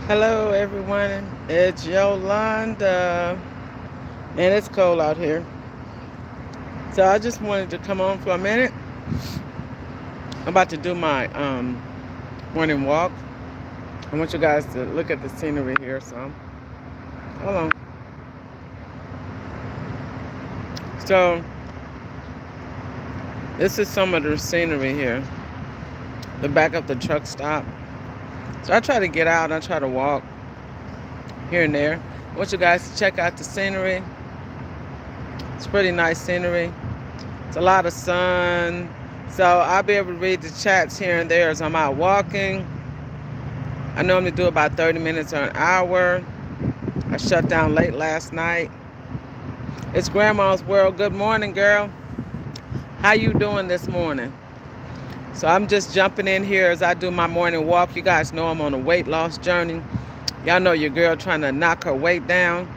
Hello, everyone. It's Yolanda, and it's cold out here. So I just wanted to come on for a minute. I'm about to do my morning walk. I want you guys to look at the scenery here. So hold on. So this is some of the scenery here. The back of the truck stop. So I try to get out. I try to walk here and there. I want you guys to check out the scenery. It's pretty nice scenery. It's a lot of sun. So I'll be able to read the chats here and there as I'm out walking. I normally do about 30 minutes or an hour. I shut down late last night. It's Grandma's World. Good morning, girl. How you doing this morning? So I'm just jumping in here as I do my morning walk. You guys know I'm on a weight loss journey. Y'all know your girl trying to knock her weight down.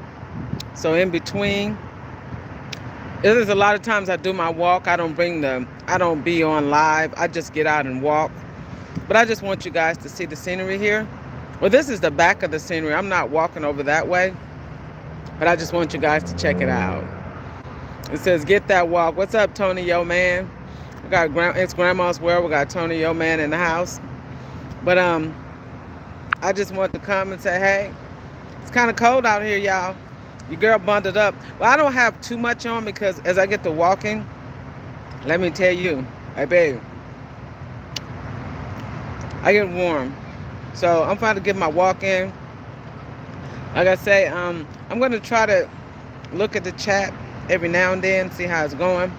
So in between, there's a lot of times I do my walk. I don't be on live. I just get out and walk. But I just want you guys to see the scenery here. Well, this is the back of the scenery. I'm not walking over that way, but I just want you guys to check it out. It says, get that walk. What's up, Tony, yo, man? It's Grandma's World. We got Tony, yo, man, in the house. But I just want to come and say, hey, it's kind of cold out here, y'all. Your girl bundled up. Well, I don't have too much on because as I get to walking, let me tell you, hey, babe, I get warm. So I'm trying to get my walk in. Like I say, I'm going to try to look at the chat every now and then, see how it's going.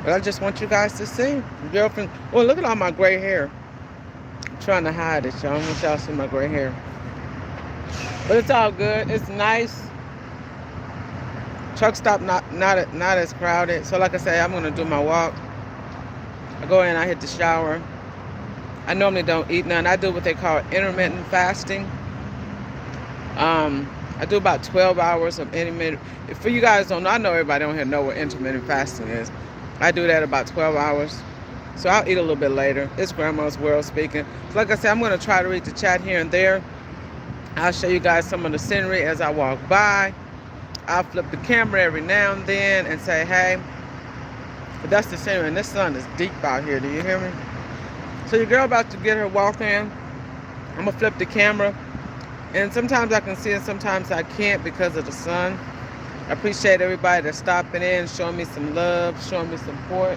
But I just want you guys to see. Girlfriend, well, look at all my gray hair. I'm trying to hide it, y'all. I don't want y'all to see my gray hair. But it's all good. It's nice. Truck stop not as crowded. So like I say, I'm going to do my walk. I go in, I hit the shower. I normally don't eat none. I do what they call intermittent fasting. I do about 12 hours of intermittent. For you guys don't know, I know everybody on here know what intermittent fasting is. I do that about 12 hours. So I'll eat a little bit later. It's Grandma's World speaking. So like I said, I'm going to try to read the chat here and there. I'll show you guys some of the scenery as I walk by. I'll flip the camera every now and then and say, hey. But that's the scenery. And this sun is deep out here. Do you hear me? So your girl about to get her walk in. I'm going to flip the camera. And sometimes I can see it, sometimes I can't because of the sun. I appreciate everybody that's stopping in, showing me some love, showing me support.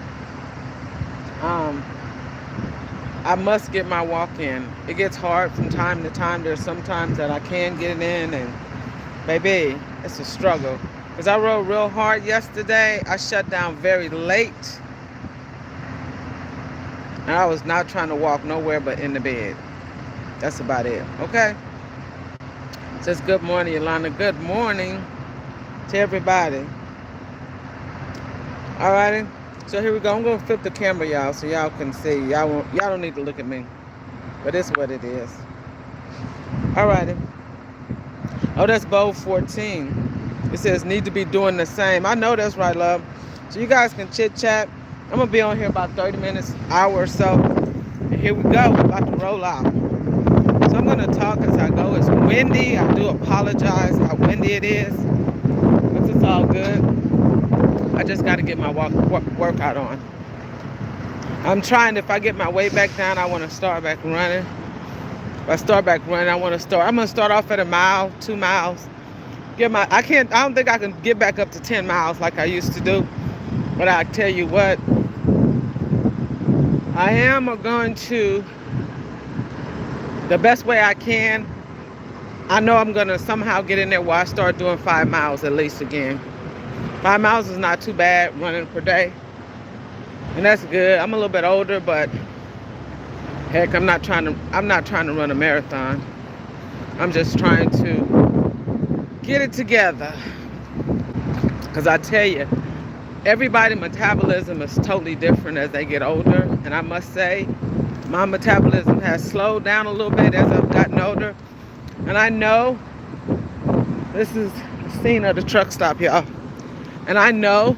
I must get my walk in. It gets hard from time to time. There's sometimes that I can get it in, and baby, it's a struggle. Because I rode real hard yesterday. I shut down very late. And I was not trying to walk nowhere but in the bed. That's about it. Okay? It says, good morning, Yolanda. Good morning to everybody. Alrighty. So here we go. I'm going to flip the camera, y'all, so y'all can see. Y'all don't need to look at me. But it's what it is. Alrighty. Oh, that's bowl 14. It says, need to be doing the same. I know that's right, love. So you guys can chit-chat. I'm going to be on here about 30 minutes, hour or so. And here we go. We're about to roll out. So I'm going to talk as I go. It's windy. I do apologize how windy it is. But it's all good. I just got to get my workout on. I'm trying, if I get my weight back down, I want to start back running. If I start back running, I'm going to start off at a mile, 2 miles. I don't think I can get back up to 10 miles like I used to do. But I tell you what, I am going to, the best way I can, I know I'm going to somehow get in there where I start doing 5 miles at least again. 5 miles is not too bad running per day. And that's good. I'm a little bit older, but heck, I'm not trying to run a marathon. I'm just trying to get it together. Because I tell you, everybody's metabolism is totally different as they get older. And I must say, my metabolism has slowed down a little bit as I've gotten older. And I know this is the scene of the truck stop, y'all. And I know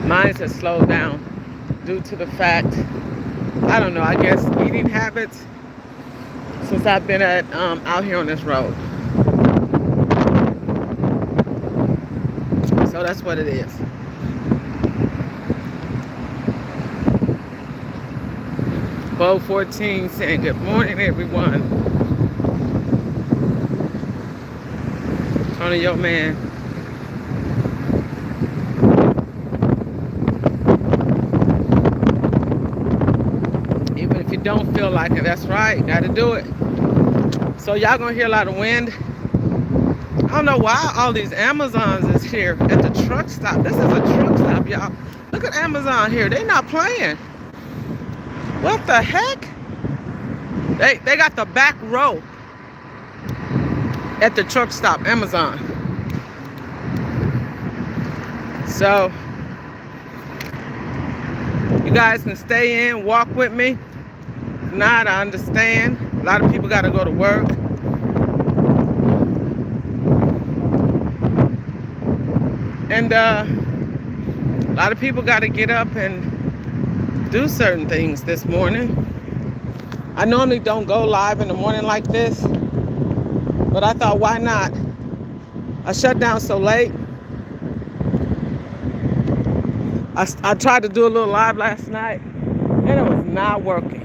mine has slowed down due to the fact, I don't know, I guess eating habits. since I've been out here on this road. So that's what it is. Bow 14 saying good morning, everyone. Tony, yo, man. Even if you don't feel like it, that's right. Gotta do it. So y'all gonna hear a lot of wind. I don't know why all these Amazons is here at the truck stop. This is a truck stop, y'all. Look at Amazon here. They not playing. What the heck? They got the back row at the truck stop, Amazon. So you guys can stay in, walk with me. If not, I understand. A lot of people got to go to work. And a lot of people got to get up and do certain things this morning. I normally don't go live in the morning like this, but I thought, why not? I shut down so late. I tried to do a little live last night, and it was not working.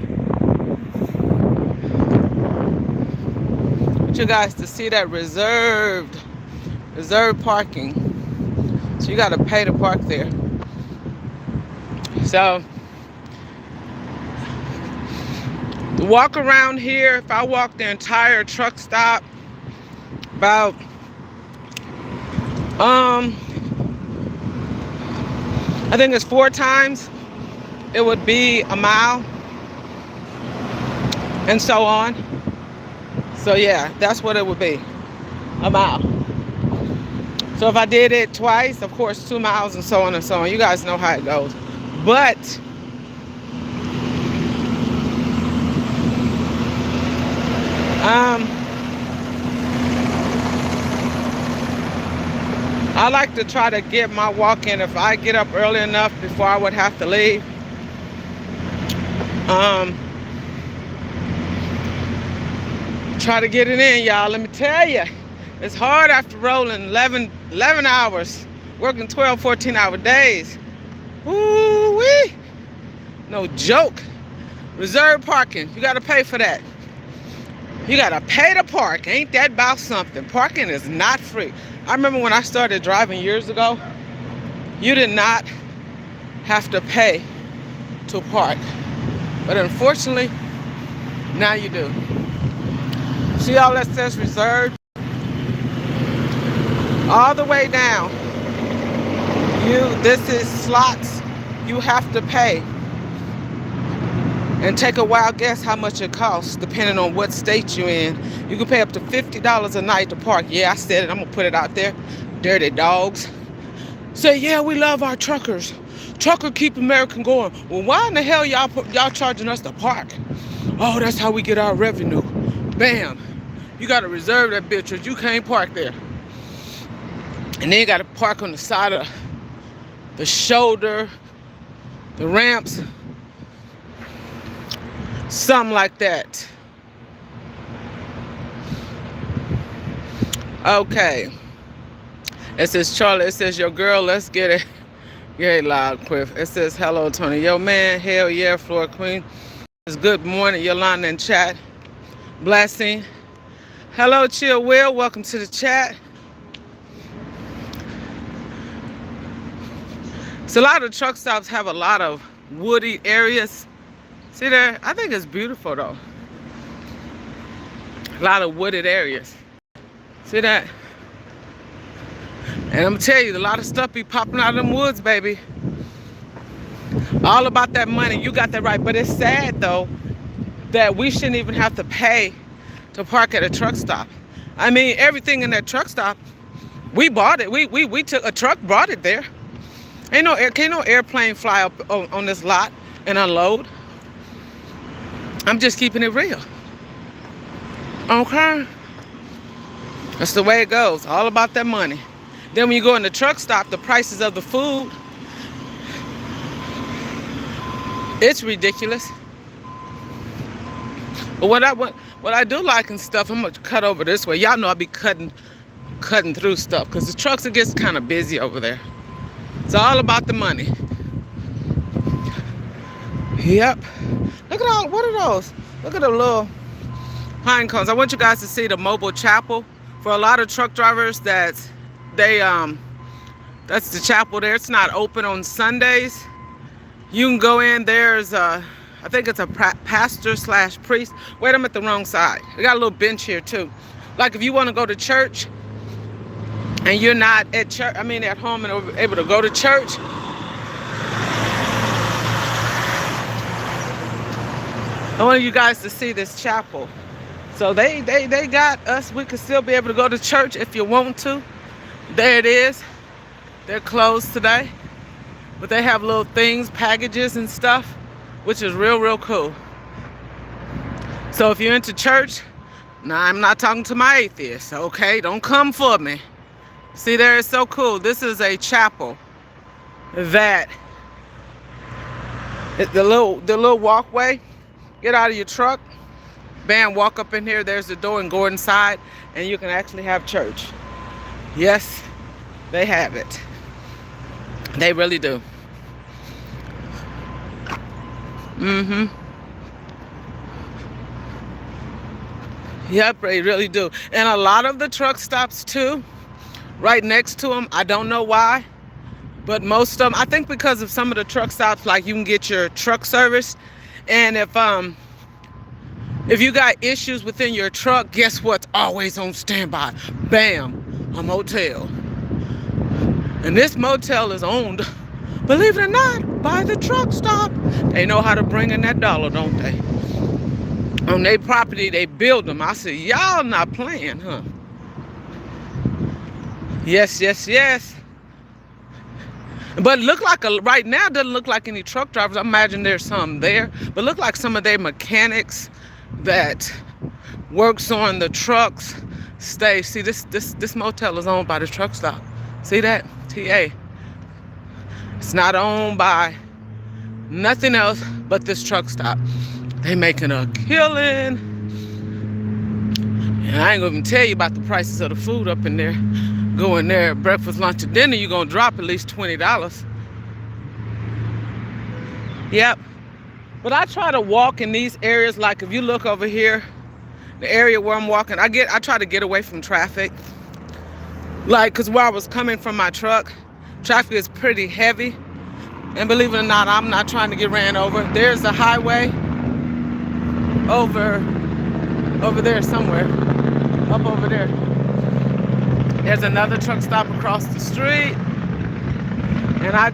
I want you guys to see that reserved parking. So you got to pay to park there. So the walk around here, if I walk the entire truck stop, about I think it's 4 times, it would be a mile, and so on. So yeah, that's what it would be, a mile. So if I did it twice, of course, 2 miles, and so on and so on. You guys know how it goes. But I like to try to get my walk in. If I get up early enough before I would have to leave, try to get it in, y'all. Let me tell you, it's hard after rolling 11 hours, working 12, 14-hour days. Woo-wee. No joke. Reserve parking, you got to pay for that. You got to pay to park. Ain't that about something? Parking is not free. I remember when I started driving years ago, you did not have to pay to park. But unfortunately, now you do. See all that says reserved? All the way down. This is slots you have to pay. And take a wild guess how much it costs, depending on what state you're in. You can pay up to $50 a night to park. Yeah, I said it. I'm going to put it out there. Dirty dogs. Say, yeah, we love our truckers. Trucker keep America going. Well, why in the hell y'all charging us to park? Oh, that's how we get our revenue. Bam. You got to reserve that bitch or you can't park there. And then you got to park on the side of the shoulder, the ramps. Something like that. Okay. It says, Charlie, it says, your girl, let's get it. Get it loud, quick. It says, hello, Tony. Yo, man, hell yeah, Floor Queen. It's good morning, Yolanda in chat. Blessing. Hello, Chill Will. Welcome to the chat. So a lot of truck stops have a lot of woody areas. See there? I think it's beautiful though. A lot of wooded areas. See that? And I'm gonna tell you, a lot of stuff be popping out of them woods, baby. All about that money. You got that right. But it's sad though that we shouldn't even have to pay to park at a truck stop. I mean, everything in that truck stop, we bought it. We took a truck, brought it there. Can't no airplane fly up on this lot and unload. I'm just keeping it real. Okay? That's the way it goes. All about that money. Then when you go in the truck stop, the prices of the food, it's ridiculous. But what I do like and stuff, I'm gonna cut over this way. Y'all know I be cutting through stuff because the trucks, it gets kind of busy over there. It's all about the money. Yep. Look at all, what are those? Look at the little pine cones. I want you guys to see the mobile chapel. For a lot of truck drivers, that's the chapel there. It's not open on Sundays. You can go in. There's I think it's a pastor slash priest. Wait, I'm at the wrong side. We got a little bench here too. Like if you want to go to church and you're not at church, I mean at home and able to go to church, I want you guys to see this chapel. So they got us. We could still be able to go to church if you want to. There it is. They're closed today. But they have little things, packages and stuff, which is real cool. So if you're into church, now I'm not talking to my atheists, okay? Don't come for me. See there, it's so cool. This is a chapel that the little walkway. Get out of your truck, bam, walk up in here, there's the door, and go inside, and you can actually have church. Yes, they have it. They really do. Yep, they really do. And a lot of the truck stops too, right next to them. I don't know why, but most of them, I think because of some of the truck stops, like you can get your truck service. And if you got issues within your truck, guess what's always on standby? Bam, a motel. And this motel is owned, believe it or not, by the truck stop. They know how to bring in that dollar, don't they? On their property, they build them. I said, y'all not playing, huh? Yes. But look like right now doesn't look like any truck drivers. I imagine there's some there, but look like some of their mechanics that works on the trucks stay. See, this motel is owned by the truck stop. See that? TA. It's not owned by nothing else but this truck stop. They making a killing. And I ain't gonna even tell you about the prices of the food up in there. Go in there, breakfast, lunch, and dinner, you're gonna drop at least $20. Yep. But I try to walk in these areas. Like if you look over here, the area where I'm walking, I try to get away from traffic. Like, cause where I was coming from my truck, traffic is pretty heavy. And believe it or not, I'm not trying to get ran over. There's a highway over there somewhere, up over there. There's another truck stop across the street, and I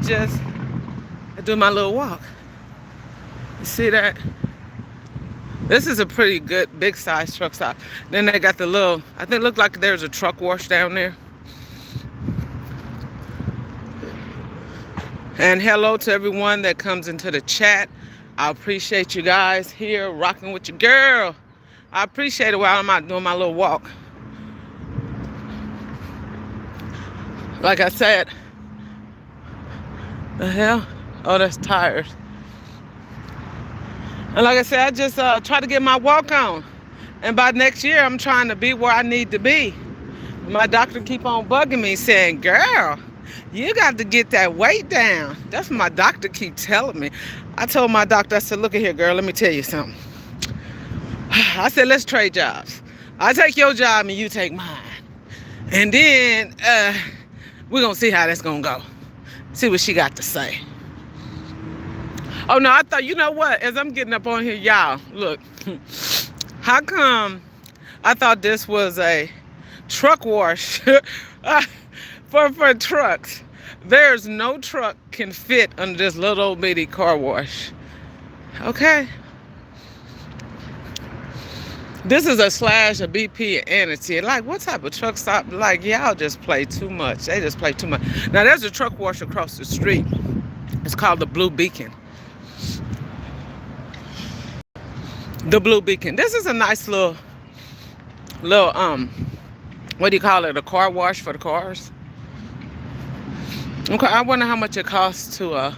do my little walk. You see that? This is a pretty good, big size truck stop. Then they got the little, I think it looked like there's a truck wash down there. And hello to everyone that comes into the chat. I appreciate you guys here rocking with your girl. I appreciate it while I'm out doing my little walk. Like I said, the hell? Oh, that's tires. And like I said, I just try to get my walk on. And by next year, I'm trying to be where I need to be. My doctor keep on bugging me saying, girl, you got to get that weight down. That's what my doctor keep telling me. I told my doctor, I said, look at here, girl, let me tell you something. I said, let's trade jobs. I take your job and you take mine. And then we're going to see how that's going to go. See what she got to say. Oh, no, I thought, you know what? As I'm getting up on here, y'all, look. How come I thought this was a truck wash for trucks? There's no truck can fit under this little old bitty car wash. Okay. This is a Slash, a BP, and a T. Like, what type of truck stop? Like, y'all just play too much. They just play too much. Now, there's a truck wash across the street. It's called the Blue Beacon. The Blue Beacon. This is a nice little, what do you call it? A car wash for the cars. Okay, I wonder how much it costs to,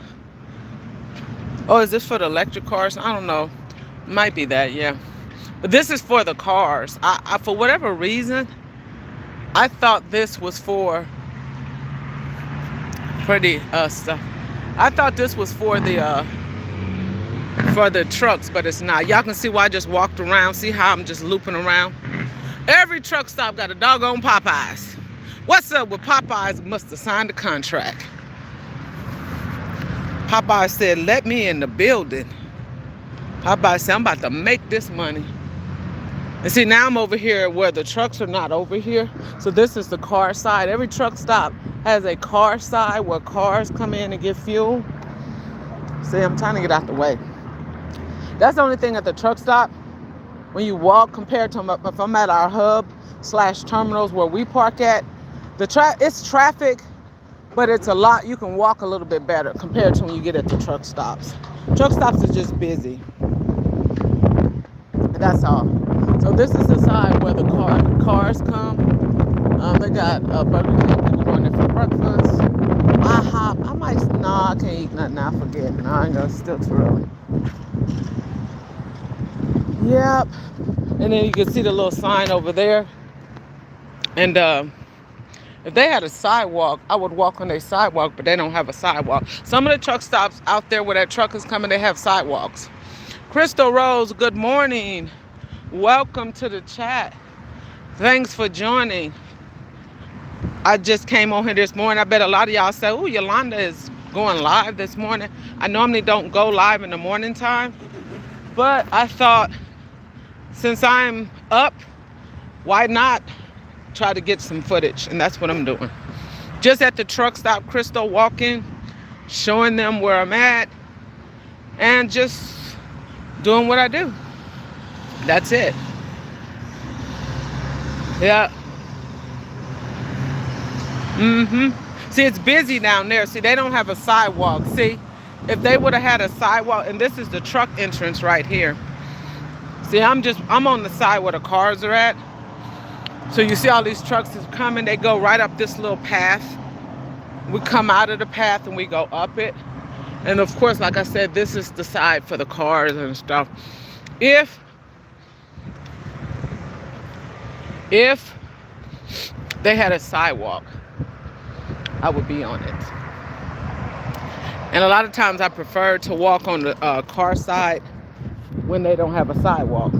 oh, is this for the electric cars? I don't know. Might be that, yeah. But this is for the cars. I for whatever reason, I thought this was for the stuff. I thought this was for the trucks, but it's not. Y'all can see why I just walked around. See how I'm just looping around? Every truck stop got a doggone Popeyes. What's up with Popeyes? Must have signed a contract. Popeye said, let me in the building. Popeye said, I'm about to make this money. And see, now I'm over here where the trucks are not over here. So this is the car side. Every truck stop has a car side where cars come in and get fuel. See, I'm trying to get out the way. That's the only thing at the truck stop. When you walk, compared to if I'm at our hub/terminals where we park at, it's traffic, but it's a lot. You can walk a little bit better compared to when you get at the truck stops. Truck stops is just busy. And that's all. So this is the side where the cars come. They got Burger King, people going there for breakfast. IHOP. I can't eat nothing. I forget. No, I ain't gonna, still too early. Yep. And then you can see the little sign over there. And if they had a sidewalk, I would walk on their sidewalk, but they don't have a sidewalk. Some of the truck stops out there where that truck is coming, they have sidewalks. Crystal Rose, good morning. Welcome to the chat. Thanks for joining. I just came on here this morning. I bet a lot of y'all say, oh, Yolanda is going live this morning. I normally don't go live in the morning time, but I thought since I'm up, why not try to get some footage? And that's what I'm doing. Just at the truck stop, Crystal, walking, showing them where I'm at, and just doing what I do. That's it. Yeah. See, it's busy down there. See, they don't have a sidewalk. See, if they would have had a sidewalk, and this is the truck entrance right here. See, I'm on the side where the cars are at. So you see all these trucks is coming. They go right up this little path. We come out of the path and we go up it. And of course, like I said, this is the side for the cars and stuff. If they had a sidewalk, I would be on it. And a lot of times I prefer to walk on the car side when they don't have a sidewalk.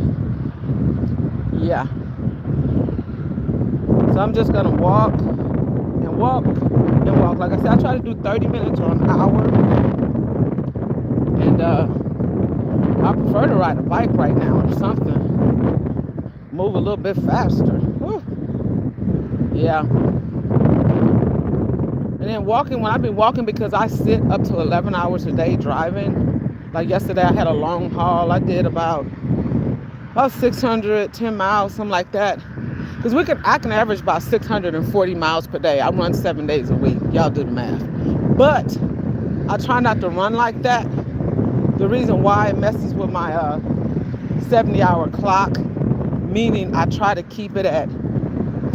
Yeah. So I'm just gonna walk and walk and walk. Like I said, I try to do 30 minutes or an hour. And I prefer to ride a bike right now or something. Move a little bit faster. Whew. Yeah. And then walking, when I've been walking, because I sit up to 11 hours a day driving. Like yesterday, I had a long haul. I did about 610 miles, something like that. Because I can average about 640 miles per day. I run 7 days a week. Y'all do the math. But I try not to run like that. The reason why it messes with my 70-hour clock, meaning I try to keep it at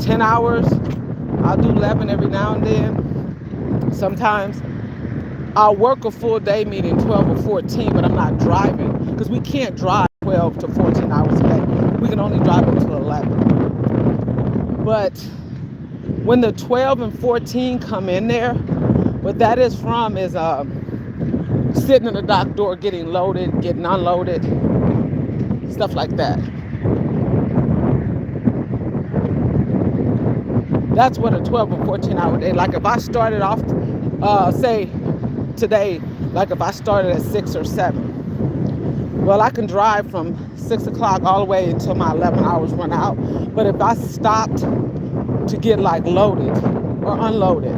10 hours. I'll do 11 every now and then. Sometimes I'll work a full day, meaning 12 or 14, but I'm not driving, because we can't drive 12 to 14 hours a day. We can only drive until 11. But when the 12 and 14 come in there, what that is from is sitting in the dock door, getting loaded, getting unloaded, stuff like that. That's what a 12 or 14 hour day. Like if I started off, say today, like if I started at 6 or 7, well, I can drive from 6 o'clock all the way until my 11 hours run out. But if I stopped to get like loaded or unloaded,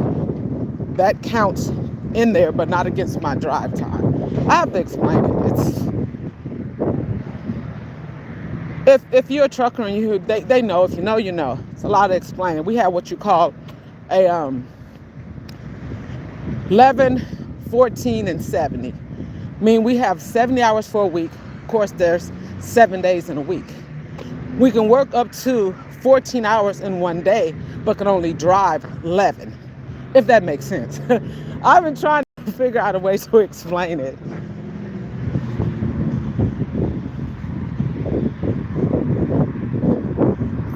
that counts in there, but not against my drive time. I have to explain it. If you're a trucker and they know, if you know, you know. It's a lot of explaining. We have what you call a 11, 14, and 70. I mean, we have 70 hours for a week. Of course, there's 7 days in a week. We can work up to 14 hours in one day, but can only drive 11, if that makes sense. I've been trying to figure out a way to explain it.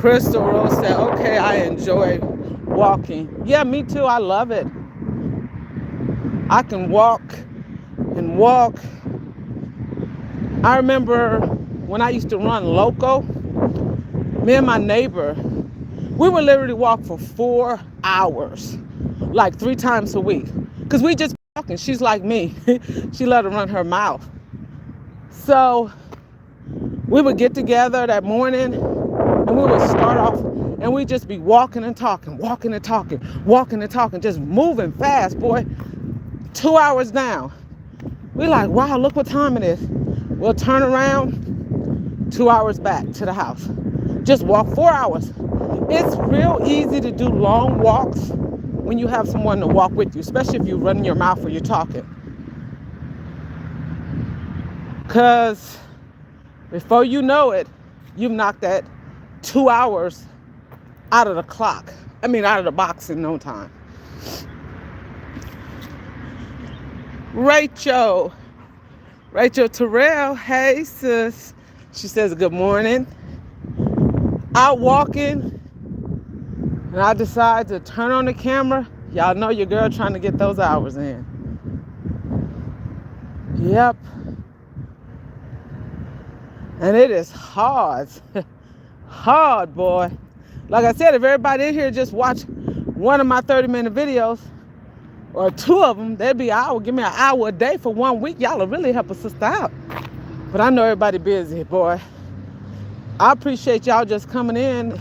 Crystal Rose said, okay, I enjoy walking. Yeah, me too. I love it. I can walk and walk. I remember when I used to run local, me and my neighbor, we would literally walk for 4 hours, like 3 times a week. Because we just walking. She's like me. She let her run her mouth. So we would get together that morning and we would start off and we'd just be walking and talking, walking and talking, walking and talking, just moving fast, boy. 2 hours down. We're like, wow, look what time it is. We'll turn around, 2 hours back to the house. Just walk 4 hours. It's real easy to do long walks when you have someone to walk with you, especially if you're running your mouth or you're talking. Because before you know it, you've knocked that 2 hours out of the clock. Out of the box in no time. Rachel Terrell, hey sis. She says good morning. Out walking, and I decide to turn on the camera. Y'all know your girl trying to get those hours in. Yep. And it is hard. Hard, boy. Like I said, if everybody in here just watch one of my 30-minute videos, or 2 of them, that'd be an hour. Give me an hour a day for 1 week. Y'all will really help a sister out. But I know everybody busy, boy. I appreciate y'all just coming in,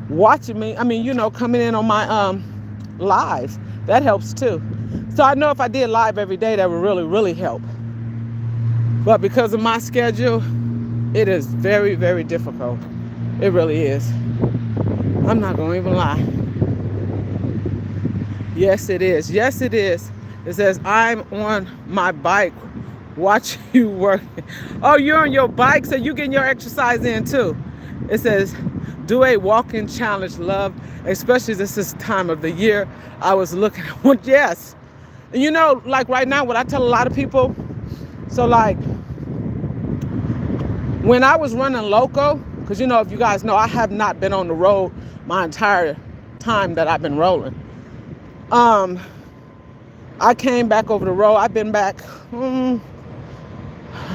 watching me. Coming in on my lives. That helps too. So I know if I did live every day, that would really, really help. But because of my schedule, it is very, very difficult. It really is. I'm not going to even lie. Yes, it is. Yes, it is. It says, I'm on my bike. Watch you work. Oh, you're on your bike, so you getting your exercise in too. It says, do a walking challenge, love, especially this is time of the year. I was looking at one. Yes. And like right now, what I tell a lot of people, so like when I was running local, because if you guys know, I have not been on the road my entire time that I've been rolling. I came back over the road. I've been back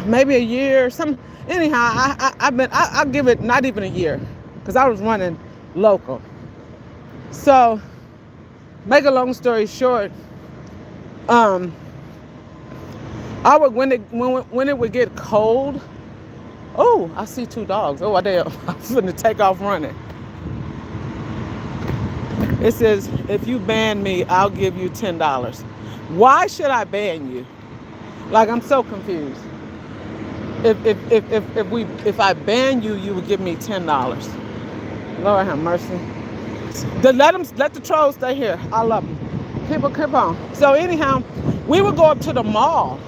maybe a year or something. Anyhow, I'll give it not even a year because I was running local. So, make a long story short, I would when it would get cold. Oh, I see 2 dogs. Oh, I'm finna take off running. It says, if you ban me, I'll give you $10. Why should I ban you? Like, I'm so confused. If I ban you, you would give me $10. Lord have mercy. Let the trolls stay here. I love them. Keep on. So anyhow, we would go up to the mall.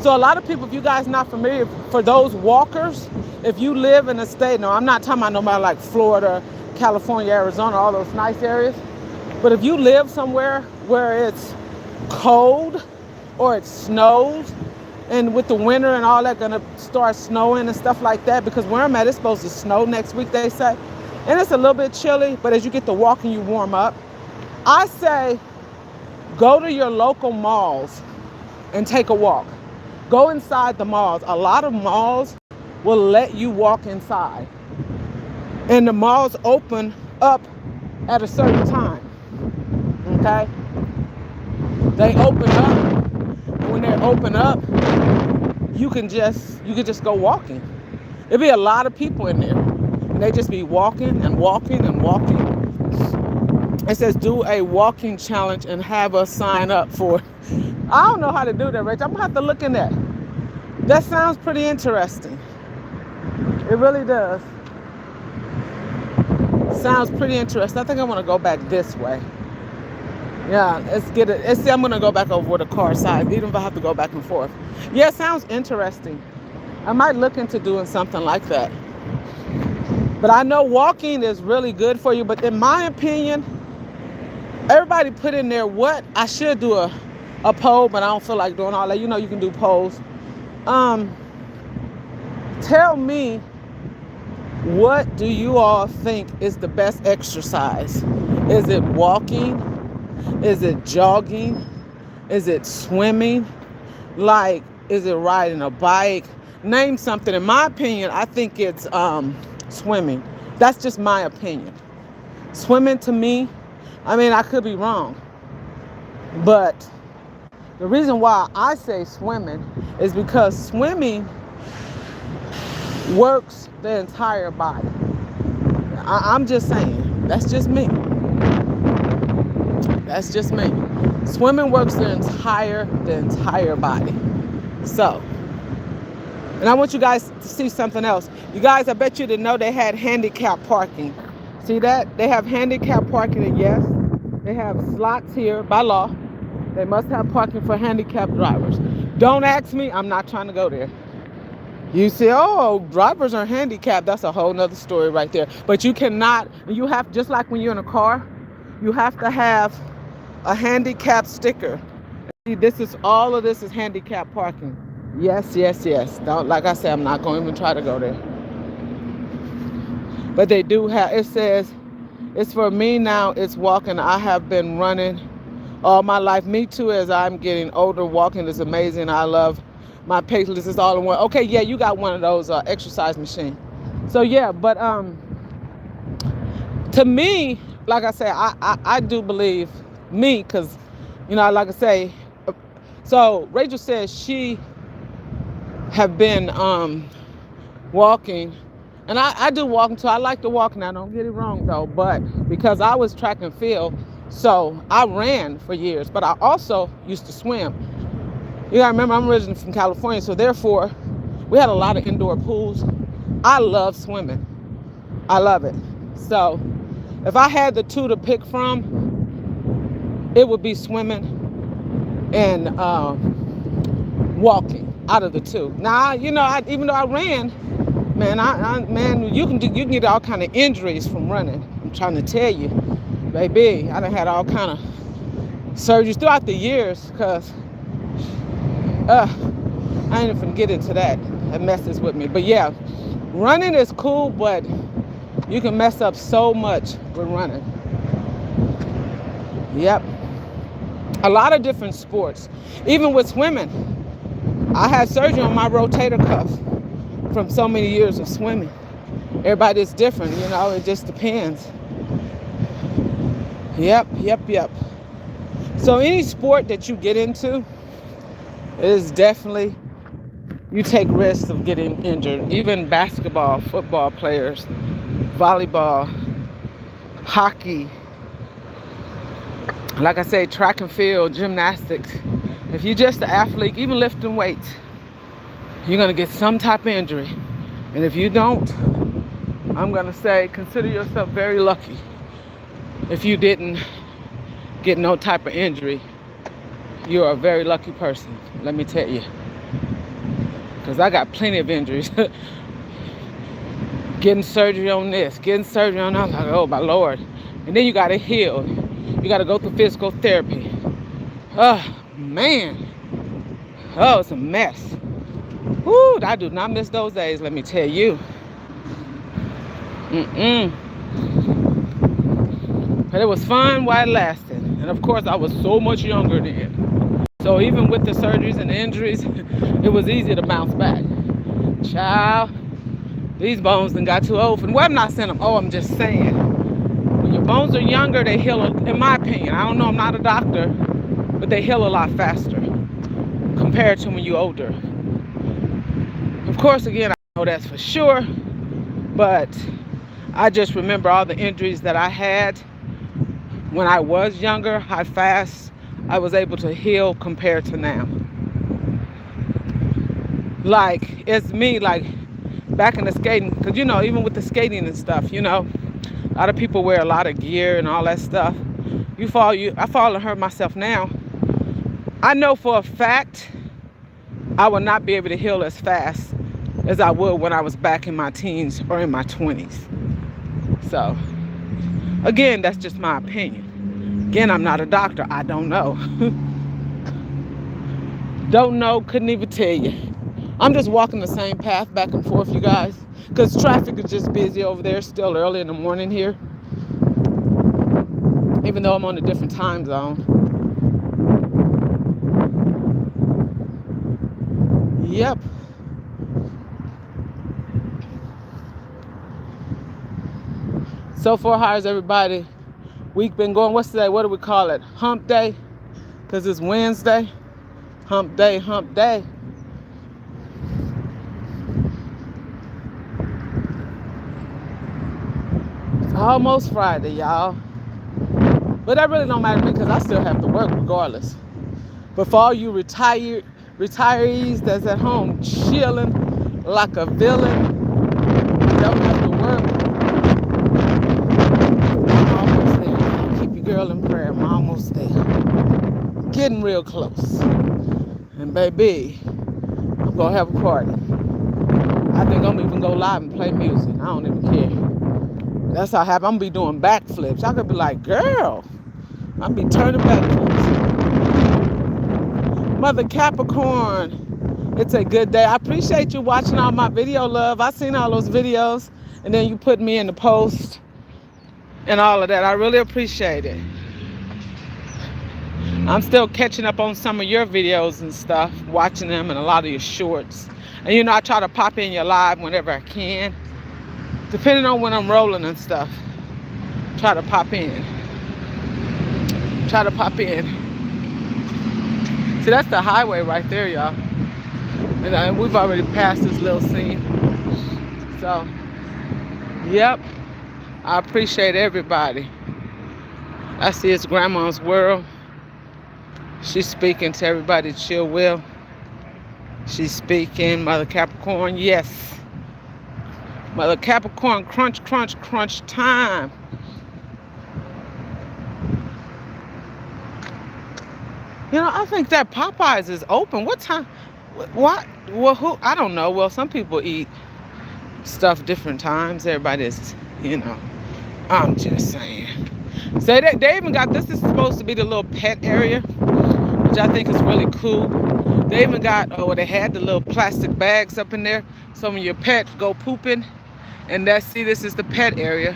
So a lot of people, if you guys not familiar, for those walkers, if you live in a state, no, I'm not talking about nobody like Florida, California, Arizona, all those nice areas. But if you live somewhere where it's cold or it snows, and with the winter and all that gonna start snowing and stuff like that, because where I'm at, it's supposed to snow next week, they say. And it's a little bit chilly, but as you get to walking, you warm up. I say, go to your local malls and take a walk. Go inside the malls. A lot of malls will let you walk inside. And the malls open up at a certain time. Okay? They open up. And when they open up, you can just go walking. There'll be a lot of people in there. And they just be walking and walking and walking. It says do a walking challenge and have us sign up for it. I don't know how to do that, Rach. I'm gonna have to look in that. That sounds pretty interesting. It really does. Sounds pretty interesting. I think I want to go back this way. Yeah, let's get it. Let's see, I'm gonna go back over where the car side, even if I have to go back and forth. Yeah, it sounds interesting. I might look into doing something like that. But I know walking is really good for you. But in my opinion, everybody put in there what I should do a poll, but I don't feel like doing all that. You can do polls. Tell me What do you all think is the best exercise? Is it walking? Is it jogging? Is it swimming? Like, is it riding a bike? Name something. In my opinion, I think it's swimming. That's just my opinion. Swimming to me, I mean, I could be wrong, but the reason why I say swimming is because swimming works the entire body. I'm just saying, that's just me. That's just me. Swimming works the entire body. So, and I want you guys to see something else. You guys, I bet you didn't know they had handicap parking. See that? They have handicap parking, and yes, they have slots here by law. They must have parking for handicapped drivers. Don't ask me, I'm not trying to go there. You say, oh, drivers are handicapped. That's a whole nother story right there. But you cannot, you have, just like when you're in a car, you have to have a handicap sticker. See, all of this is handicap parking. Yes, yes, yes. Don't, like I said, I'm not going to even try to go there. But they do have, it says, it's for me now, it's walking. I have been running all my life. Me too, as I'm getting older. Walking is amazing. I love my Paceless is all in one. Okay, yeah, you got one of those exercise machine. So yeah, but to me, like I say, I do believe me, because, you know, like I say, so Rachel says she have been walking, and I do walking too. I like to walk now, don't get it wrong though, but because I was track and field, so I ran for years, but I also used to swim. You gotta remember, I'm originally from California, so therefore, we had a lot of indoor pools. I love swimming. I love it. So, if I had the two to pick from, it would be swimming and walking out of the two. Now, you know, even though I ran, man, you can get all kind of injuries from running. I'm trying to tell you, baby, I done had all kind of surgeries throughout the years, because I ain't even get into that. That messes with me. But yeah, running is cool, but you can mess up so much with running. Yep. A lot of different sports. Even with swimming. I had surgery on my rotator cuff from so many years of swimming. Everybody's different, you know, it just depends. Yep. So any sport that you get into, it is definitely, you take risks of getting injured. Even basketball, football players, volleyball, hockey, like I say, track and field, gymnastics. If you're just an athlete, even lifting weights, you're going to get some type of injury. And if you don't, I'm going to say, consider yourself very lucky if you didn't get no type of injury. You're a very lucky person, let me tell you. Because I got plenty of injuries. Getting surgery on this, getting surgery on that. I'm like, oh my Lord. And then you got to heal. You got to go through physical therapy. Oh, man. Oh, it's a mess. Woo, I do not miss those days, let me tell you. But it was fun while it lasted. And of course, I was so much younger then. So even with the surgeries and the injuries, it was easy to bounce back. Child, these bones done got too old. Well, I'm not saying them. Oh, I'm just saying. When your bones are younger, they heal, in my opinion. I don't know, I'm not a doctor, but they heal a lot faster compared to when you're older. Of course, again, I know that's for sure, but I just remember all the injuries that I had when I was younger, how fast I was able to heal compared to now. Like, it's me, like, back in the skating, because, you know, even with the skating and stuff, you know, a lot of people wear a lot of gear and all that stuff. I fall and hurt myself now. I know for a fact I will not be able to heal as fast as I would when I was back in my teens or in my 20s. So, again, that's just my opinion. Again, I'm not a doctor. I don't know. Don't know, couldn't even tell you. I'm just walking the same path back and forth, you guys. because traffic is just busy over there. Still early in the morning here, even though I'm on a different time zone. Yep. So far, how's everybody week been going? What's today? What do we call it? Hump day? Because it's Wednesday. Hump day, hump day. It's almost Friday, y'all. But that really don't matter to me because I still have to work regardless. But for all you retirees that's at home chilling like a villain, don't have to work. I'm almost there. Keep your girl in prayer. I'm almost there. Getting real close. And baby, I'm gonna have a party. I think I'm even go live and play music. I don't even care. That's how happy I'm gonna be doing backflips. I could be like, girl, I'll be turning backflips. Mother Capricorn, it's a good day. I appreciate you watching all my video, love. I seen all those videos, and then you put me in the post and all of that. I really appreciate it. I'm still catching up on some of your videos and stuff, watching them and a lot of your shorts. And you know, I try to pop in your live whenever I can, depending on when I'm rolling and stuff. Try to pop in. See, that's the highway right there, y'all. And we've already passed this little scene. So, yep. I appreciate everybody. I see it's Grandma's World. She's speaking to everybody, chill will. She's speaking, Mother Capricorn, yes. Mother Capricorn, crunch, crunch, crunch time. You know, I think that Popeyes is open. What time? What? Well, who? I don't know. Well, some people eat stuff different times. Everybody's, you know. I'm just saying. So they even got, this is supposed to be the little pet area, which I think is really cool. They even got, they had the little plastic bags up in there. So when your pet go pooping, and see, this is the pet area,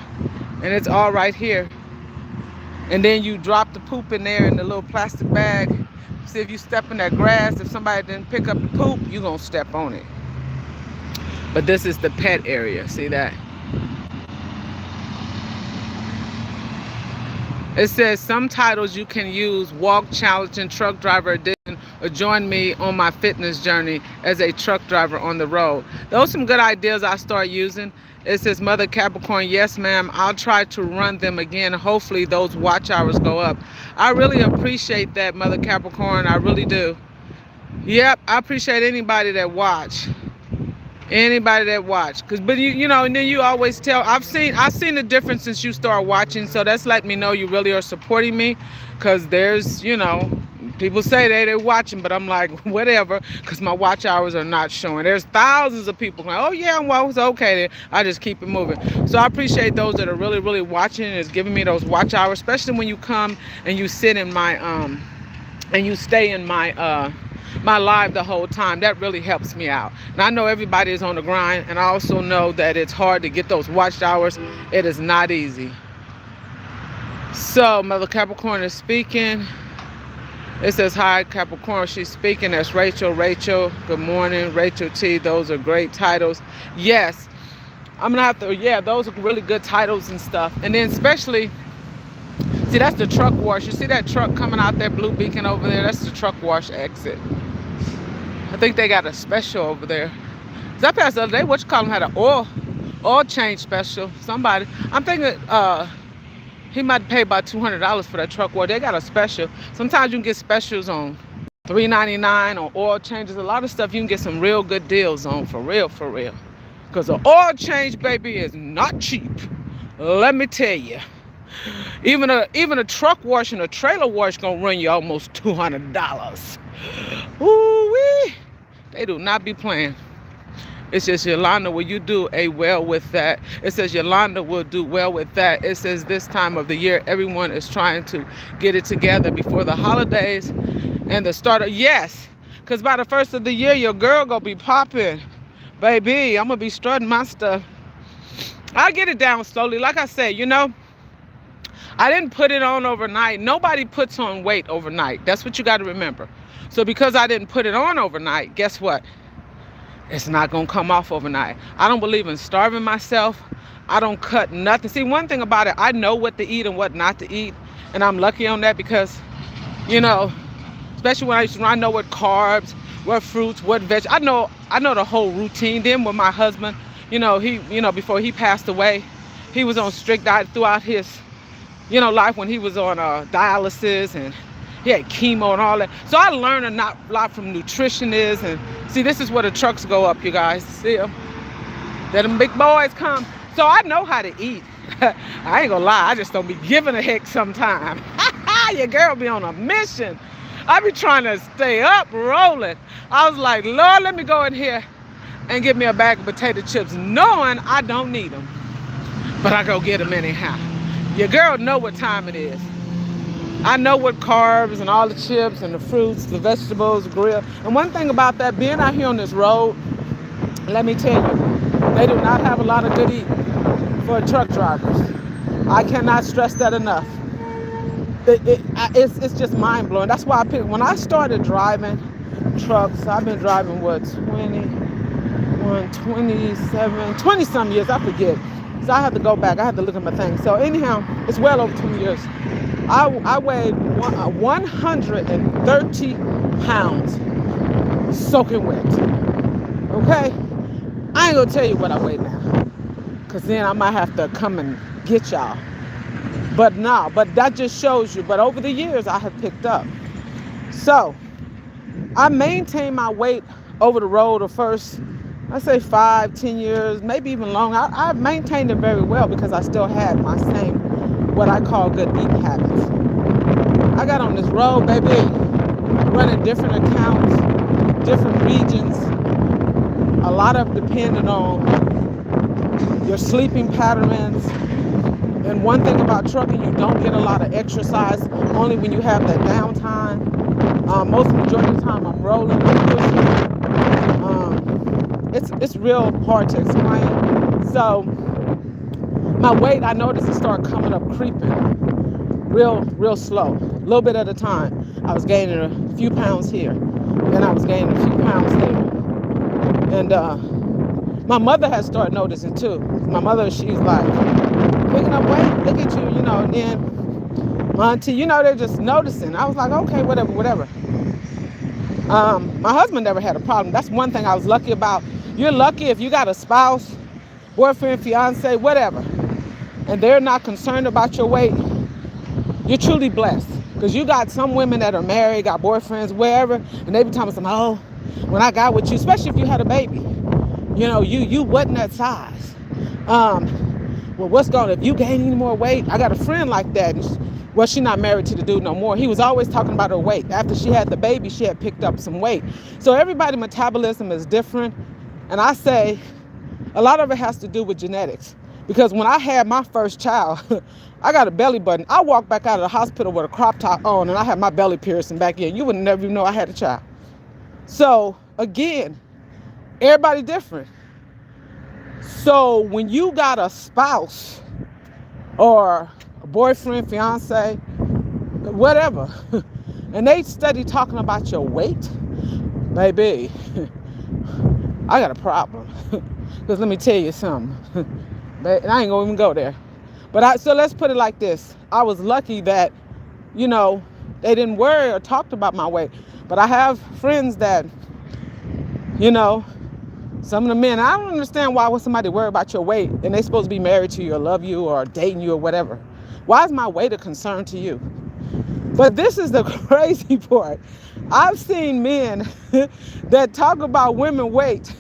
and it's all right here. And then you drop the poop in there in the little plastic bag. See, if you step in that grass, if somebody didn't pick up the poop, you're going to step on it. But this is the pet area. See that? It says some titles you can use: walk challenge and truck driver edition, or join me on my fitness journey as a truck driver on the road. Those are some good ideas I start using. It says, Mother Capricorn, yes, ma'am. I'll try to run them again. Hopefully those watch hours go up. I really appreciate that, Mother Capricorn. I really do. Yep, I appreciate anybody that watch. But you know, and then you always tell, I've seen the difference since you start watching. So that's letting me know you really are supporting me. Because there's, you know, people say they're watching, but I'm like, whatever, because my watch hours are not showing. There's thousands of people going, oh yeah, well, it's okay then. I just keep it moving. So I appreciate those that are really, really watching and is giving me those watch hours, especially when you come and you sit in my, and you stay in my, my live the whole time. That really helps me out. And I know everybody is on the grind, and I also know that it's hard to get those watch hours. It is not easy. So Mother Capricorn is speaking. It says, hi Capricorn, she's speaking. That's Rachel. Good morning, Rachel T. Those are great titles. Yes, I'm gonna have to, yeah, those are really good titles and stuff. And then especially, see, that's the truck wash. You see that truck coming out that blue beacon over there? That's the truck wash exit. I think they got a special over there. So I passed the other day, what you call them, had an oil change special. Somebody, I'm thinking he might pay about $200 for that truck wash. They got a special. Sometimes you can get specials on $3.99 on oil changes. A lot of stuff you can get some real good deals on, for real. Because the oil change, baby, is not cheap. Let me tell you. Even a truck wash and a trailer wash gonna run you almost $200. Ooh-wee. They do not be playing. It says, Yolanda, will you do well with that? It says, Yolanda will do well with that. It says, this time of the year, everyone is trying to get it together before the holidays and the start of, yes, because by the first of the year, your girl gonna be popping. Baby, I'm going to be strutting my stuff. I'll get it down slowly. Like I said, I didn't put it on overnight. Nobody puts on weight overnight. That's what you got to remember. So because I didn't put it on overnight, guess what? It's not going to come off overnight. I don't believe in starving myself. I don't cut nothing. See, one thing about it, I know what to eat and what not to eat. And I'm lucky on that because, especially when I know what carbs, what fruits, what veg. I know the whole routine. Then with my husband, before he passed away, he was on strict diet throughout his, life when he was on dialysis and he had chemo and all that. So I learned a lot from nutritionists. And see, this is where the trucks go up, you guys. See them? Them big boys come. So I know how to eat. I ain't gonna lie, I just don't be giving a heck sometimes. Your girl be on a mission. I be trying to stay up, rolling. I was like, Lord, let me go in here and get me a bag of potato chips, knowing I don't need them. But I go get them anyhow. Your girl know what time it is. I know what carbs and all the chips and the fruits, the vegetables, the grill. And one thing about that, being out here on this road, let me tell you, they do not have a lot of good eating for truck drivers. I cannot stress that enough. It's just mind blowing. That's why when I started driving trucks, I've been driving 20 some years, I forget. So I have to go back. I have to look at my thing. So anyhow, it's well over 20 years. I weighed 130 pounds soaking wet. Okay? I ain't gonna tell you what I weigh now, because then I might have to come and get y'all. But that just shows you. But over the years, I have picked up. So I maintained my weight over the road the first, I say 5-10 years, maybe even longer. I've maintained it very well because I still had my same, what I call good eating habits. I got on this road, baby, running different accounts, different regions, a lot of depending on your sleeping patterns. And one thing about trucking, you don't get a lot of exercise, only when you have that downtime. Most majority of the time I'm rolling and pushing. It's real hard to explain. So my weight, I noticed it started coming up creeping real slow, a little bit at a time. I was gaining a few pounds here, and I was gaining a few pounds there. And my mother has started noticing too. My mother, she's like, picking up weight, look at you, and then my auntie, they're just noticing. I was like, okay, whatever. My husband never had a problem. That's one thing I was lucky about. You're lucky if you got a spouse, boyfriend, fiance, whatever, and they're not concerned about your weight. You're truly blessed, because you got some women that are married, got boyfriends, wherever, and they be telling me, oh, when I got with you, especially if you had a baby, you wasn't that size. Well, if you gain any more weight? I got a friend like that. Well, she's not married to the dude no more. He was always talking about her weight. After she had the baby, she had picked up some weight. So everybody's metabolism is different. And I say a lot of it has to do with genetics. Because when I had my first child, I got a belly button. I walked back out of the hospital with a crop top on, and I had my belly piercing back in. You would never even know I had a child. So again, everybody different. So when you got a spouse or a boyfriend, fiance, whatever, and they steady talking about your weight, baby, I got a problem. Because let me tell you something. And I ain't gonna even go there. But so let's put it like this. I was lucky that, they didn't worry or talked about my weight. But I have friends that, some of the men, I don't understand why would somebody worry about your weight and they supposed to be married to you or love you or dating you or whatever. Why is my weight a concern to you? But this is the crazy part. I've seen men that talk about women weight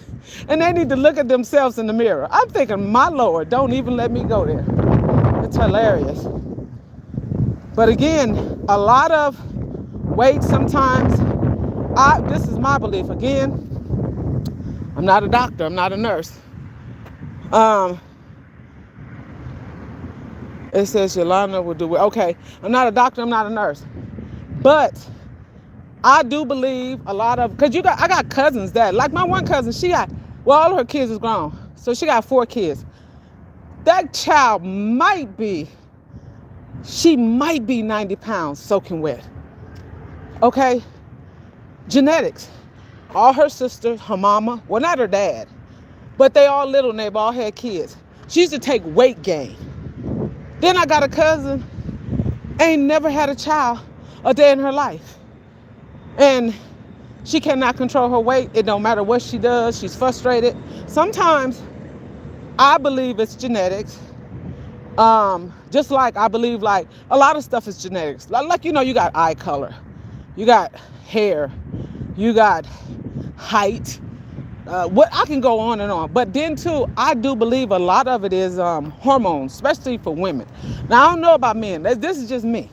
and they need to look at themselves in the mirror. I'm thinking, my Lord, don't even let me go there. It's hilarious. But again, a lot of weight sometimes, this is my belief. Again, I'm not a doctor. I'm not a nurse. It says Yolanda will do it. Okay, I'm not a doctor. I'm not a nurse. But I do believe a lot of, because I got cousins that, like my one cousin, she got Well, all her kids is grown. So she got 4 kids. That child she might be 90 pounds soaking wet. Okay? Genetics. All her sisters, her mama, well, not her dad, but they all little and they've all had kids. She used to take weight gain. Then I got a cousin, ain't never had a child a day in her life. And she cannot control her weight. It don't matter what she does. She's frustrated. Sometimes I believe it's genetics. Just like I believe like a lot of stuff is genetics. Like you got eye color, you got hair, you got height. What I can go on and on. But then too, I do believe a lot of it is hormones, especially for women. Now I don't know about men. This is just me.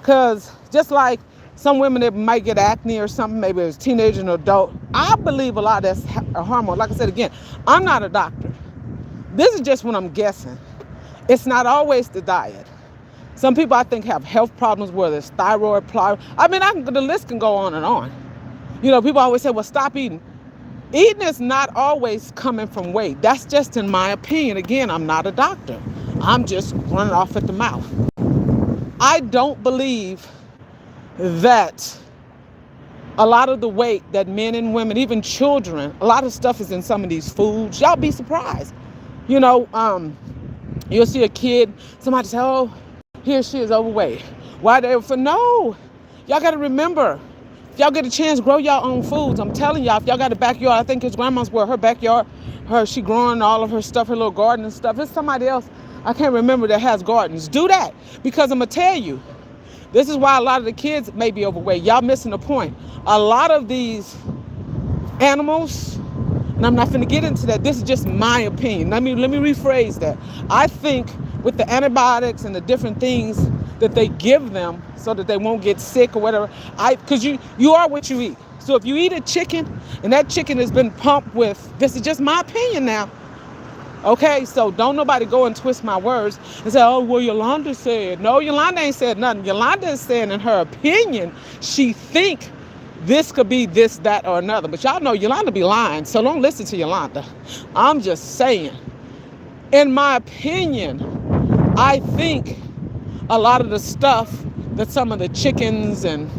Cause just like some women that might get acne or something, maybe as a teenager and adult, I believe a lot of that's a hormone. Like I said again, I'm not a doctor. This is just what I'm guessing. It's not always the diet. Some people I think have health problems, whether it's thyroid problem. I mean, the list can go on and on. People always say, well, stop eating. Eating is not always coming from weight. That's just in my opinion. Again, I'm not a doctor. I'm just running off at the mouth. I don't believe that a lot of the weight that men and women, even children, a lot of stuff is in some of these foods. Y'all be surprised. You'll see a kid, somebody say, oh, he or she is overweight. Why they for no? Y'all got to remember, if y'all get a chance, grow your own foods. I'm telling y'all, if y'all got a backyard, I think his grandma's her backyard, she growing all of her stuff, her little garden and stuff. It's somebody else, I can't remember, that has gardens. Do that, because I'm going to tell you, this is why a lot of the kids may be overweight. Y'all missing the point. A lot of these animals, and I'm not going to get into that. This is just my opinion. Let me rephrase that. I think with the antibiotics and the different things that they give them so that they won't get sick or whatever, because you are what you eat. So if you eat a chicken and that chicken has been pumped with, this is just my opinion now. Okay, so don't nobody go and twist my words and say, oh, well, Yolanda said. No, Yolanda ain't said nothing. Yolanda is saying in her opinion, she think this could be this, that, or another. But y'all know Yolanda be lying, so don't listen to Yolanda. I'm just saying, in my opinion, I think a lot of the stuff that some of the chickens and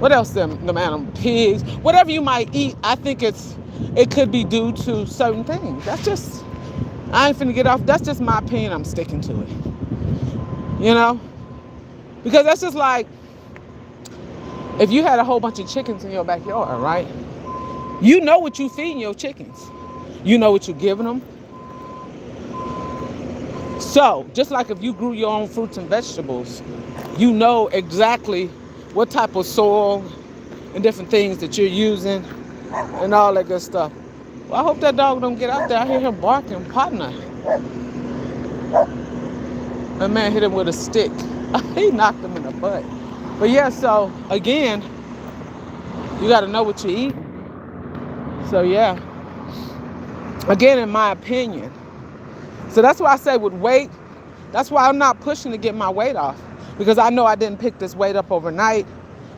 what else them animal pigs, whatever you might eat, I think it could be due to certain things. That's just, I ain't finna get off. That's just my opinion. I'm sticking to it. Because that's just like, if you had a whole bunch of chickens in your backyard, right? You know what you feeding your chickens. You know what you're giving them. So, just like if you grew your own fruits and vegetables, you know exactly what type of soil and different things that you're using and all that good stuff. Well, I hope that dog don't get out there. I hear him barking, partner. That man hit him with a stick. He knocked him in the butt. But yeah, so again, you got to know what you eat. So yeah, again, in my opinion. So that's why I say with weight, that's why I'm not pushing to get my weight off, because I know I didn't pick this weight up overnight,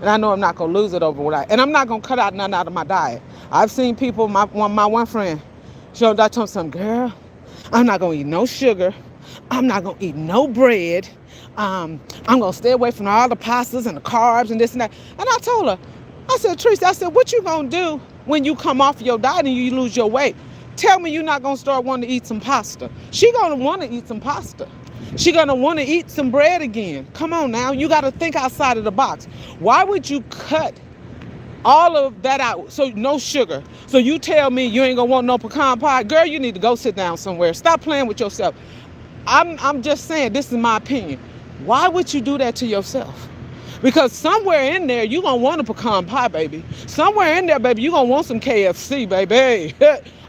and I know I'm not going to lose it overnight. And I'm not going to cut out nothing out of my diet. I've seen people, my one friend, she told me something, girl, I'm not going to eat no sugar. I'm not going to eat no bread. I'm going to stay away from all the pastas and the carbs and this and that. And I told her, I said, Teresa, what you going to do when you come off your diet and you lose your weight? Tell me you're not going to start wanting to eat some pasta. She going to want to eat some pasta. She going to want to eat some bread again. Come on now. You got to think outside of the box. Why would you cut all of that out? So no sugar. So you tell me you ain't going to want no pecan pie. Girl, you need to go sit down somewhere. Stop playing with yourself. I'm just saying, this is my opinion. Why would you do that to yourself? Because somewhere in there, you're going to want a pecan pie, baby. Somewhere in there, baby, you're going to want some KFC, baby.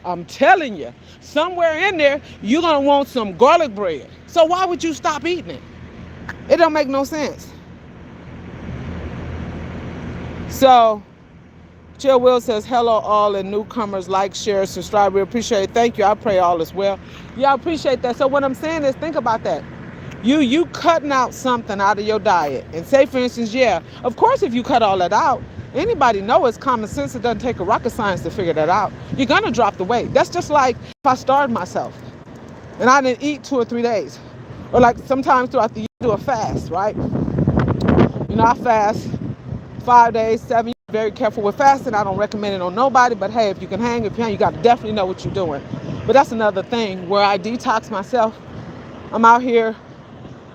I'm telling you. Somewhere in there, you're going to want some garlic bread. So why would you stop eating it? It don't make no sense. So, Jill Will says, hello all and newcomers, like, share, subscribe. We appreciate it. Thank you. I pray all is well. Yeah, I appreciate that. So what I'm saying is, think about that. You cutting out something out of your diet. And say, for instance, yeah, of course, if you cut all that out, Anybody know it's common sense. It doesn't take a rocket science to figure that out. You're gonna drop the weight. That's just like if I starved myself and I didn't eat 2 or 3 days. Or like sometimes throughout the year I do a fast, right? I fast 5 days, 7. Very careful with fasting. I don't recommend it on nobody, but hey, if you can hang, if you hang, you got to definitely know what you're doing. But that's another thing where I detox myself. I'm out here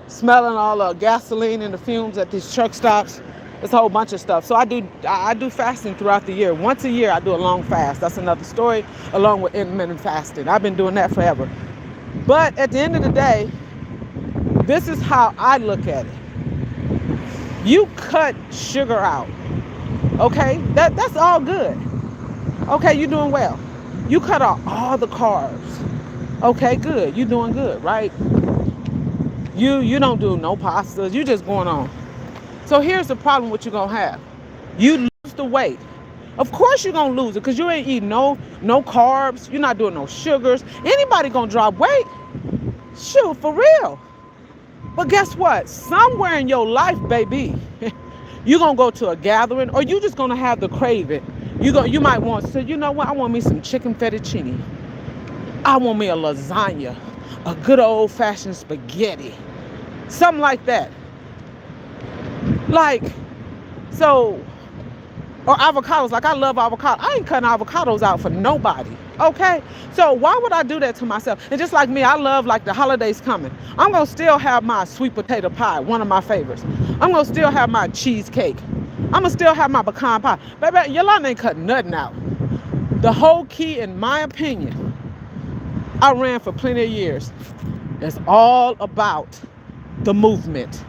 smelling all the gasoline and the fumes at these truck stops. It's a whole bunch of stuff. So I do fasting throughout the year. Once a year, I do a long fast. That's another story, along with intermittent fasting. I've been doing that forever. But at the end of the day, this is how I look at it. You cut sugar out, okay? That's all good. Okay, you're doing well. You cut out all the carbs. Okay, good. You're doing good, right? You don't do no pastas. You just going on. So here's the problem what you're going to have. You lose the weight. Of course you're going to lose it because you ain't eating no carbs. You're not doing no sugars. Anybody going to drop weight? Shoot, for real. But guess what? Somewhere in your life, baby, you're going to go to a gathering or you just going to have the craving. You might want to say, you know what? I want me some chicken fettuccine. I want me a lasagna, a good old-fashioned spaghetti, something like that. Like, so, or avocados. Like, I love avocado. I ain't cutting avocados out for nobody, okay? So why would I do that to myself? And just like me, I love, like, the holidays coming. I'm going to still have my sweet potato pie, one of my favorites. I'm going to still have my cheesecake. I'm going to still have my pecan pie. Baby, Yolanda ain't cutting nothing out. The whole key, in my opinion, I ran for plenty of years. It's all about the movement.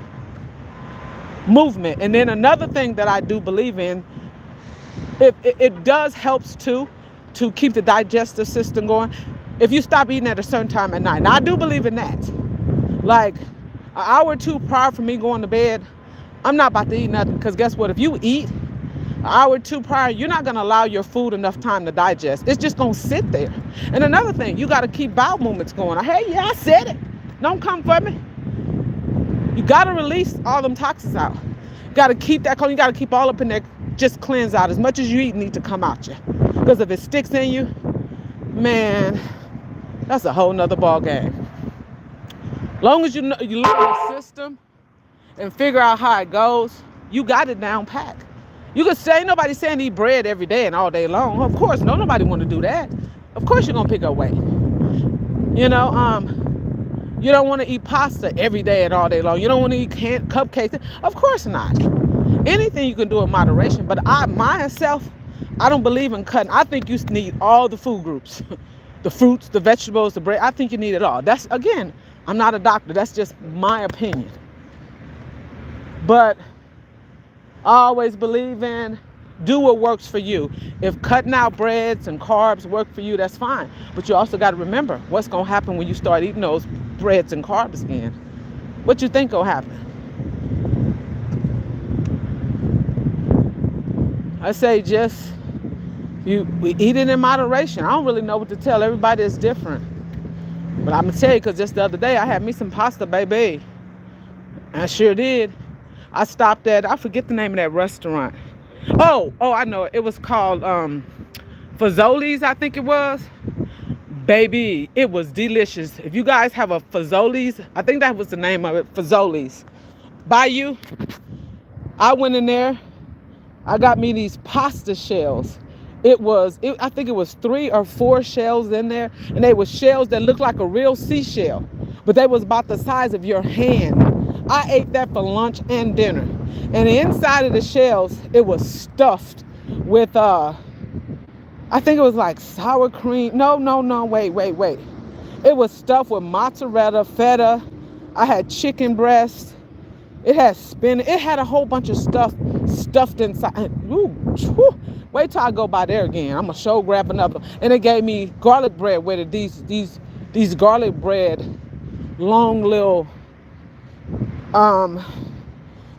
And then another thing that I do believe in, it does helps too to keep the digestive system going if you stop eating at a certain time at night. Now I do believe in that. Like an hour or two prior for me going to bed, I'm not about to eat nothing because guess what? If you eat an hour or two prior, you're not going to allow your food enough time to digest. It's just going to sit there. And another thing, you got to keep bowel movements going. Hey, yeah, I said it. Don't come for me. You got to release all them toxins out. You got to keep that going. You got to keep all up in there. Just cleanse out. As much as you eat need to come out you. Because if it sticks in you, man, that's a whole nother ball game. Long as you learn the system and figure out how it goes, you got it down pat. You could say, nobody saying eat bread every day and all day long. Of course, nobody want to do that. Of course you're going to pick up weight. You don't want to eat pasta every day and all day long. You don't want to eat cupcakes. Of course not. Anything you can do in moderation. But myself, I don't believe in cutting. I think you need all the food groups. The fruits, the vegetables, the bread. I think you need it all. That's, again, I'm not a doctor. That's just my opinion. But I always believe in do what works for you. If cutting out breads and carbs work for you, that's fine. But you also got to remember what's going to happen when you start eating those breads and carbs again. What you think will happen? I say just we eat it in moderation. I don't really know what to tell everybody. It's different. But I'm going to tell you, because just the other day I had me some pasta, baby. I sure did. I stopped at, I forget the name of that restaurant. Oh, I know. It was called Fazoli's, I think it was. Baby, it was delicious. If you guys have a Fazoli's, I think that was the name of it, Fazoli's. Bayou. I went in there. I got me these pasta shells. I think it was 3 or 4 shells in there. And they were shells that looked like a real seashell. But they was about the size of your hand. I ate that for lunch and dinner. And the inside of the shells, it was stuffed with, I think it was like sour cream. No, wait. It was stuffed with mozzarella, feta. I had chicken breast. It had spinach. It had a whole bunch of stuff stuffed inside. Ooh, wait till I go by there again. I'm going to show grab another. And it gave me garlic bread with it. These garlic bread, long little,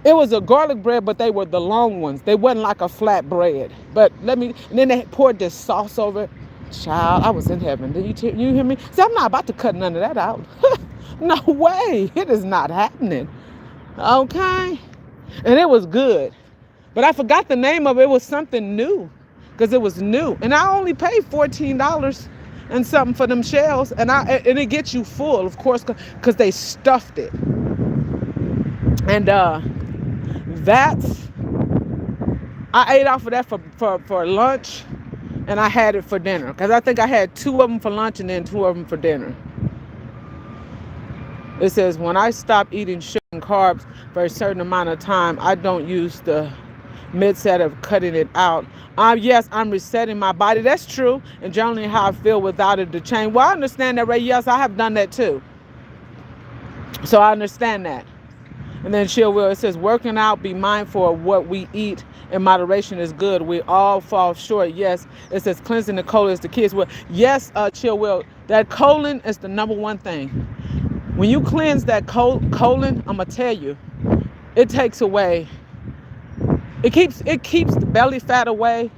it was a garlic bread, but they were the long ones. They wasn't like a flat bread. But and then they poured this sauce over it. Child, I was in heaven. Did you hear me? See, I'm not about to cut none of that out. No way. It is not happening. Okay? And it was good. But I forgot the name of it. It was something new because it was new. And I only paid $14 and something for them shells. And it gets you full, of course, because they stuffed it. And I ate off of that for lunch. And I had it for dinner. Because I think I had 2 of them for lunch and then 2 of them for dinner. It says, when I stop eating sugar and carbs for a certain amount of time, I don't use the mid-set of cutting it out. Yes, I'm resetting my body. That's true. And generally how I feel without it to change. Well, I understand that, Ray. Yes, I have done that too. So I understand that. And then Chill Will, it says, working out, be mindful of what we eat in moderation is good. We all fall short. Yes, it says cleansing the colon is the key. Well, yes, Chill Will, that colon is the number one thing. When you cleanse that colon, I'm going to tell you, it takes away, it keeps the belly fat away.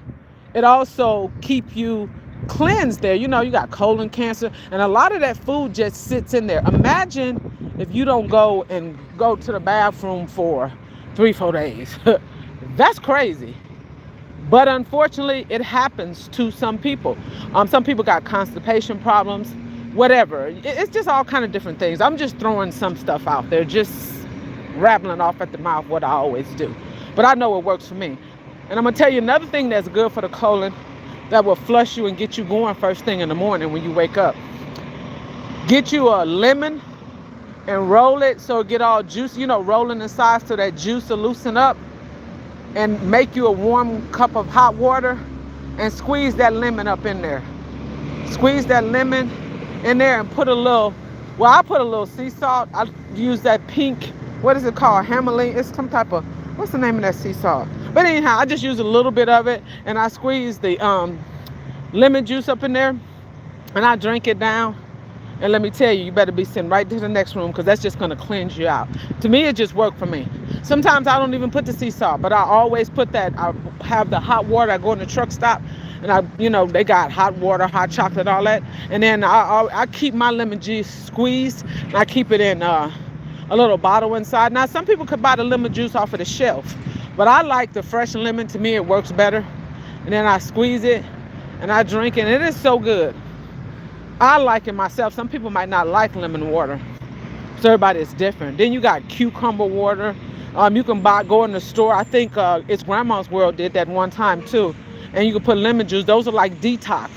It also keeps you cleansed there. You know, you got colon cancer, and a lot of that food just sits in there. Imagine if you don't go to the bathroom for 3-4 days. That's crazy. But unfortunately, it happens to some people. Some people got constipation problems, whatever. It's just all kind of different things. I'm just throwing some stuff out there, just rattling off at the mouth what I always do. But I know it works for me. And I'm going to tell you another thing that's good for the colon that will flush you and get you going first thing in the morning when you wake up. Get you a lemon and roll it so it get all juicy, rolling inside so that juice will loosen up, and make you a warm cup of hot water and squeeze that lemon up in there. Squeeze that lemon in there and put a little, I put a little sea salt. I use that pink, what is it called? Hammerling. It's some type of, what's the name of that sea salt? But anyhow, I just use a little bit of it and I squeeze the lemon juice up in there and I drink it down. And let me tell you, you better be sitting right to the next room because that's just going to cleanse you out. To me, it just worked for me. Sometimes I don't even put the sea salt, but I always put that. I have the hot water. I go in the truck stop and they got hot water, hot chocolate, all that. And then I keep my lemon juice squeezed and I keep it in a little bottle inside. Now, some people could buy the lemon juice off of the shelf, but I like the fresh lemon. To me, it works better. And then I squeeze it and I drink it, and it is so good. I like it myself. Some people might not like lemon water. So everybody is different. Then you got cucumber water. You can go in the store. I think it's Grandma's World did that one time too. And you can put lemon juice. Those are like detox.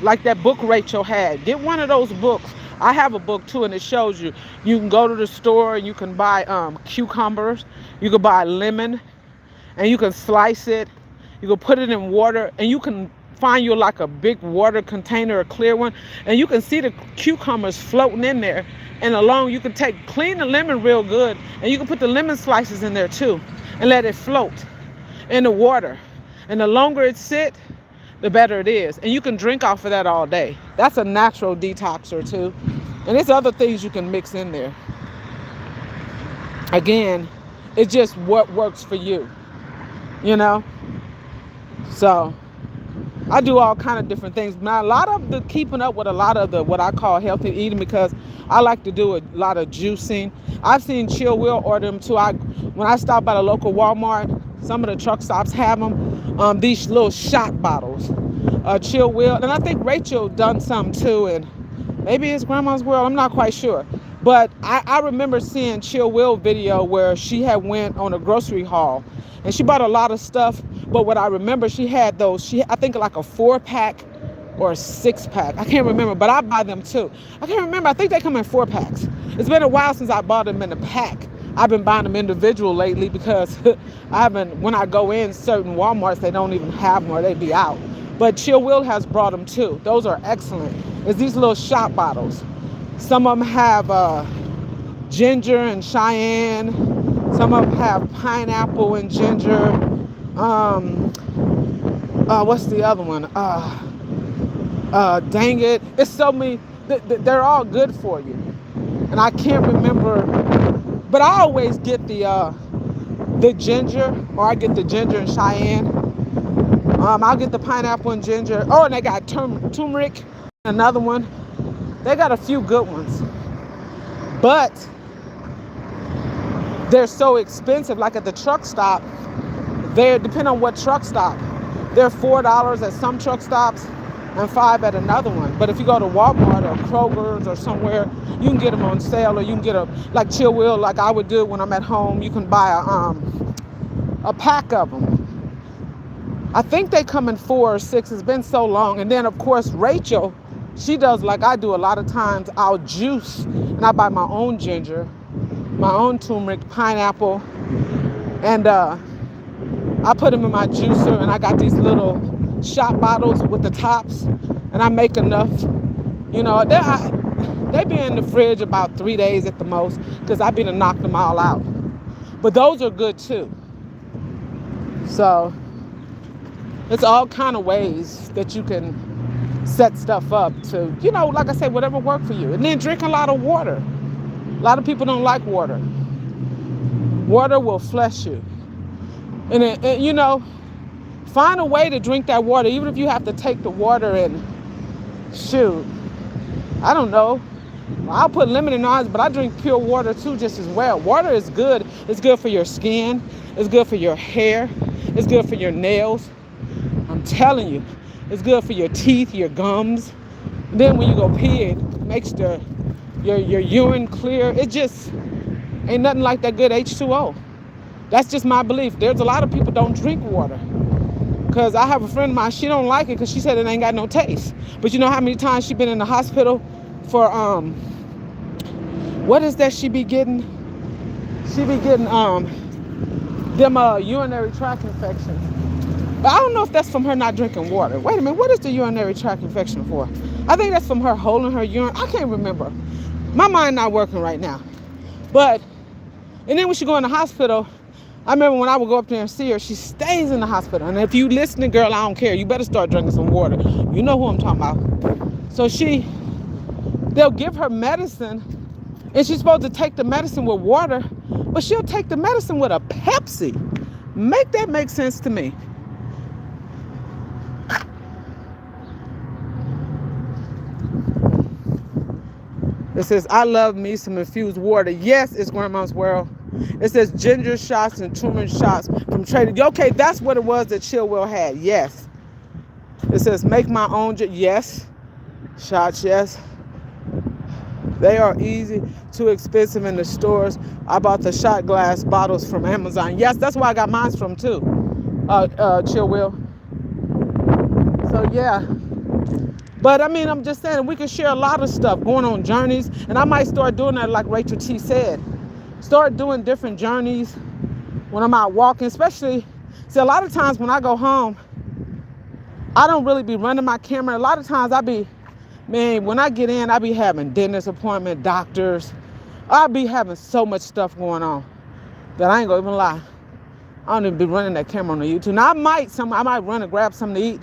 Like that book Rachel had. Get one of those books. I have a book too, and it shows you. You can go to the store and you can buy cucumbers. You can buy lemon and you can slice it. You can put it in water and you can find you like a big water container, a clear one, and you can see the cucumbers floating in there. And along, you can clean the lemon real good, and you can put the lemon slices in there too, and let it float in the water. And the longer it sits, the better it is. And you can drink off of that all day. That's a natural detoxer too. And there's other things you can mix in there. Again, it's just what works for you, So I do all kind of different things. Now, a lot of the keeping up with a lot of the what I call healthy eating, because I like to do a lot of juicing. I've seen Chill Will order them too. When I stop by the local Walmart, some of the truck stops have them. These little shot bottles. Chill Will, and I think Rachel done some too, and maybe it's Grandma's World. I'm not quite sure. But I remember seeing Chill Will video where she had went on a grocery haul, and she bought a lot of stuff. But what I remember, she had those, I think like a 4-pack or a 6-pack. I can't remember, but I buy them too. I can't remember. I think they come in 4-packs. It's been a while since I bought them in a pack. I've been buying them individual lately because when I go in certain Walmarts, they don't even have them or they be out. But Chill Will has brought them too. Those are excellent. It's these little shot bottles. Some of them have ginger and cayenne. Some of them have pineapple and ginger. What's the other one? Dang it. It's so many. They're all good for you. And I can't remember. But I always get the ginger, or I get the ginger and cayenne. I'll get the pineapple and ginger. Oh, and they got turmeric, another one. They got a few good ones. But they're so expensive. Like at the truck stop, they depend on what truck stop. They're $4 at some truck stops and $5 at another one. But if you go to Walmart or Kroger's or somewhere, you can get them on sale, or you can get a, like Chill Wheel, like I would do when I'm at home. You can buy a pack of them. I think they come in 4 or 6. It's been so long. And then of course Rachel, she does like I do a lot of times. I'll juice, and I buy my own ginger, my own turmeric, pineapple, and I put them in my juicer, and I got these little shot bottles with the tops, and I make enough. You know, they be in the fridge about 3 days at the most, because I've been to knock them all out. But those are good too. So it's all kind of ways that you can set stuff up to, you know, like I say, whatever works for you. And then drink a lot of water. A lot of people don't like water. Water will flush you. And you know, find a way to drink that water, even if you have to take the water and shoot. I don't know. I'll put lemon in ours, but I drink pure water too just as well. Water is good. It's good for your skin. It's good for your hair. It's good for your nails. I'm telling you, it's good for your teeth, your gums. And then when you go pee, it makes your urine clear. It just ain't nothing like that good H2O. That's just my belief. There's a lot of people don't drink water. Because I have a friend of mine, she don't like it because she said it ain't got no taste. But you know how many times she been in the hospital for, what is that she be getting? She be getting them urinary tract infections. But I don't know if that's from her not drinking water. Wait a minute, what is the urinary tract infection for? I think that's from her holding her urine. I can't remember. My mind not working right now. But, and then when she go in the hospital, I remember when I would go up there and see her, she stays in the hospital. And if you listening, girl, I don't care. You better start drinking some water. You know who I'm talking about. So they'll give her medicine, and she's supposed to take the medicine with water, but she'll take the medicine with a Pepsi. Make that make sense to me. It says, I love me some infused water. Yes, it's Grandma's World. It says ginger shots and turmeric shots from Trader. Okay, that's what it was that Chill Will had. Yes. It says make my own. Yes. Shots, yes. They are easy, too expensive in the stores. I bought the shot glass bottles from Amazon. Yes, that's where I got mine from too. Chill Will. So yeah. But I mean, I'm just saying we can share a lot of stuff, going on journeys, and I might start doing that like Rachel T said. Start doing different journeys when I'm out walking, especially, see, a lot of times when I go home, I don't really be running my camera. A lot of times when I get in, I be having dentist appointment, doctors. I be having so much stuff going on that I ain't gonna even lie. I don't even be running that camera on the YouTube. Now I might run and grab something to eat,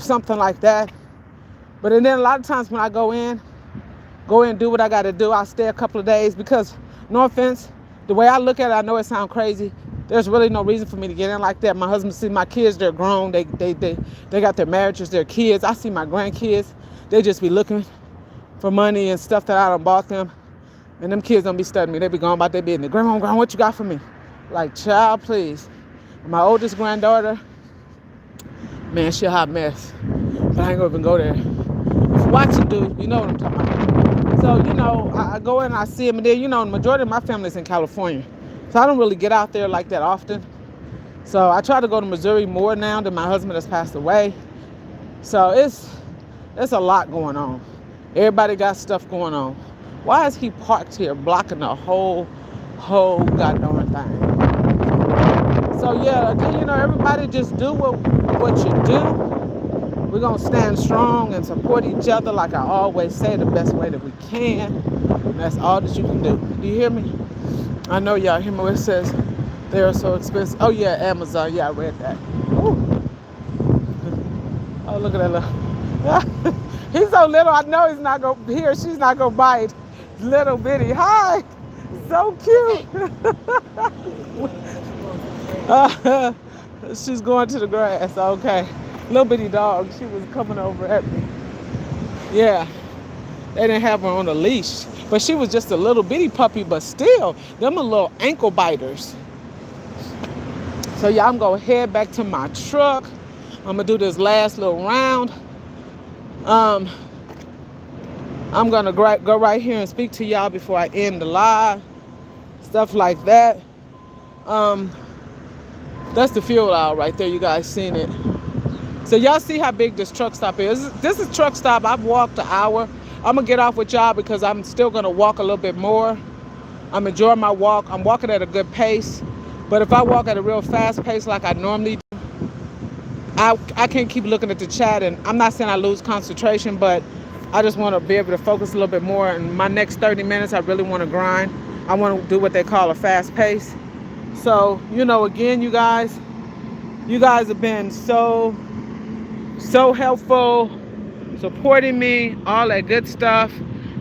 something like that. But and then a lot of times when I go in, do what I gotta do. I'll stay a couple of days because, no offense, the way I look at it, I know it sounds crazy. There's really no reason for me to get in like that. My husband see my kids, they're grown. They got their marriages, their kids. I see my grandkids. They just be looking for money and stuff that I done bought them. And them kids don't be studying me. They be going about their business. Grandma, what you got for me? Like, child, please. And my oldest granddaughter, man, she a hot mess. But I ain't gonna even go there. If you watch it, dude, you know what I'm talking about. So, you know, I go in and I see them. And then, you know, the majority of my family's in California. So I don't really get out there like that often. So I try to go to Missouri more now that my husband has passed away. So it's a lot going on. Everybody got stuff going on. Why is he parked here blocking the whole goddamn thing? So yeah, again, you know, everybody just do what you do. We're going to stand strong and support each other, like I always say, the best way that we can. And that's all that you can do. Do you hear me? I know y'all hear me where it says they are so expensive. Oh yeah, Amazon. Yeah, I read that. Ooh. Oh, look at that little. He's so little, I know he's not going to, he or she's not going to bite. Little bitty. Hi. So cute. She's going to the grass. Okay. Little bitty dog. She was coming over at me. Yeah. They didn't have her on a leash. But she was just a little bitty puppy, but still, them are little ankle biters. So yeah, I'm gonna head back to my truck. I'm gonna do this last little round. I'm gonna go right here and speak to y'all before I end the live. Stuff like that. That's the fuel aisle right there. You guys seen it. So y'all see how big this truck stop is. This is truck stop. I've walked an hour. I'm gonna get off with y'all because I'm still gonna walk a little bit more. I'm enjoying my walk. I'm walking at a good pace. But if I walk at a real fast pace like I normally do, I can't keep looking at the chat, and I'm not saying I lose concentration, but I just want to be able to focus a little bit more. In my next 30 minutes, I really want to grind. I want to do what they call a fast pace. So, again, you guys have been so helpful, supporting me, all that good stuff,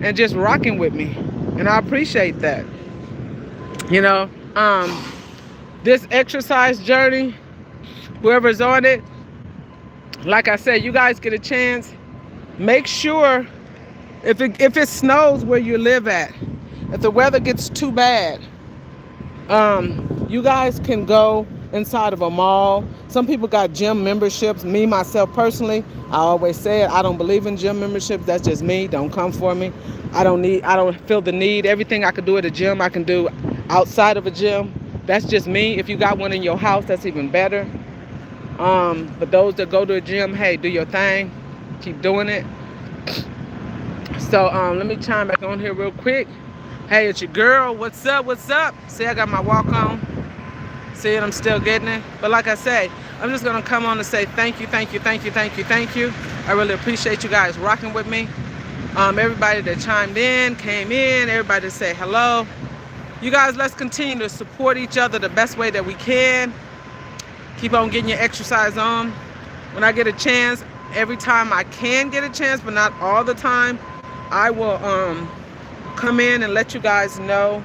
and just rocking with me. And I appreciate that. This exercise journey, whoever's on it, like I said, you guys get a chance, make sure if it snows where you live at, if the weather gets too bad, you guys can go inside of a mall. Some people got gym memberships. Me, myself, personally, I always say it, I don't believe in gym memberships. That's just me. Don't come for me. I don't feel the need. Everything I can do at a gym, I can do outside of a gym. That's just me. If you got one in your house, that's even better. But those that go to a gym, hey, do your thing. Keep doing it. So let me chime back on here real quick. Hey, it's your girl. What's up? What's up? See, I got my walk on. See it? I'm still getting it. But like I say, I'm just going to come on and say thank you, thank you, thank you, thank you, thank you. I really appreciate you guys rocking with me. Everybody that chimed in, came in, everybody that say hello. You guys, let's continue to support each other the best way that we can. Keep on getting your exercise on. When I get a chance, every time I can get a chance, but not all the time, I will come in and let you guys know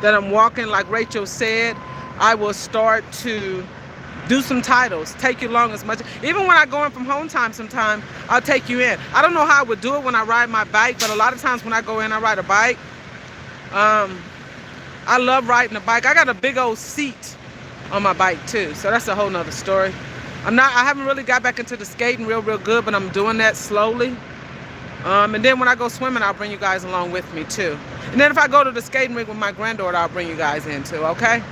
that I'm walking. Like Rachel said, I will start to do some titles, take you along as much. Even when I go in from home time sometime, I'll take you in. I don't know how I would do it when I ride my bike, but a lot of times when I go in, I ride a bike. I love riding a bike. I got a big old seat on my bike too, so that's a whole nother story. I haven't really got back into the skating real good, but I'm doing that slowly. And then when I go swimming, I'll bring you guys along with me too. And then if I go to the skating rink with my granddaughter, I'll bring you guys in too, okay?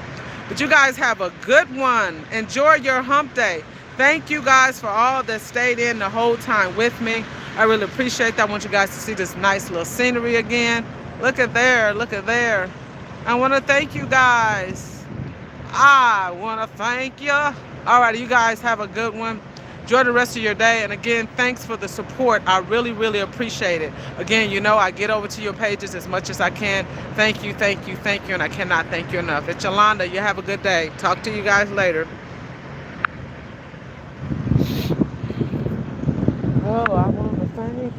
But you guys have a good one. Enjoy your hump day. Thank you guys for all that stayed in the whole time with me. I really appreciate that. I want you guys to see this nice little scenery again. Look at there, look at there. I want to thank you guys. I want to thank you. All right, you guys have a good one. Enjoy the rest of your day. And again, thanks for the support. I really appreciate it. Again, I get over to your pages as much as I can. Thank you, thank you, thank you. And I cannot thank you enough. It's YOLANDA. You have a good day. Talk to you guys later. Oh, I want to thank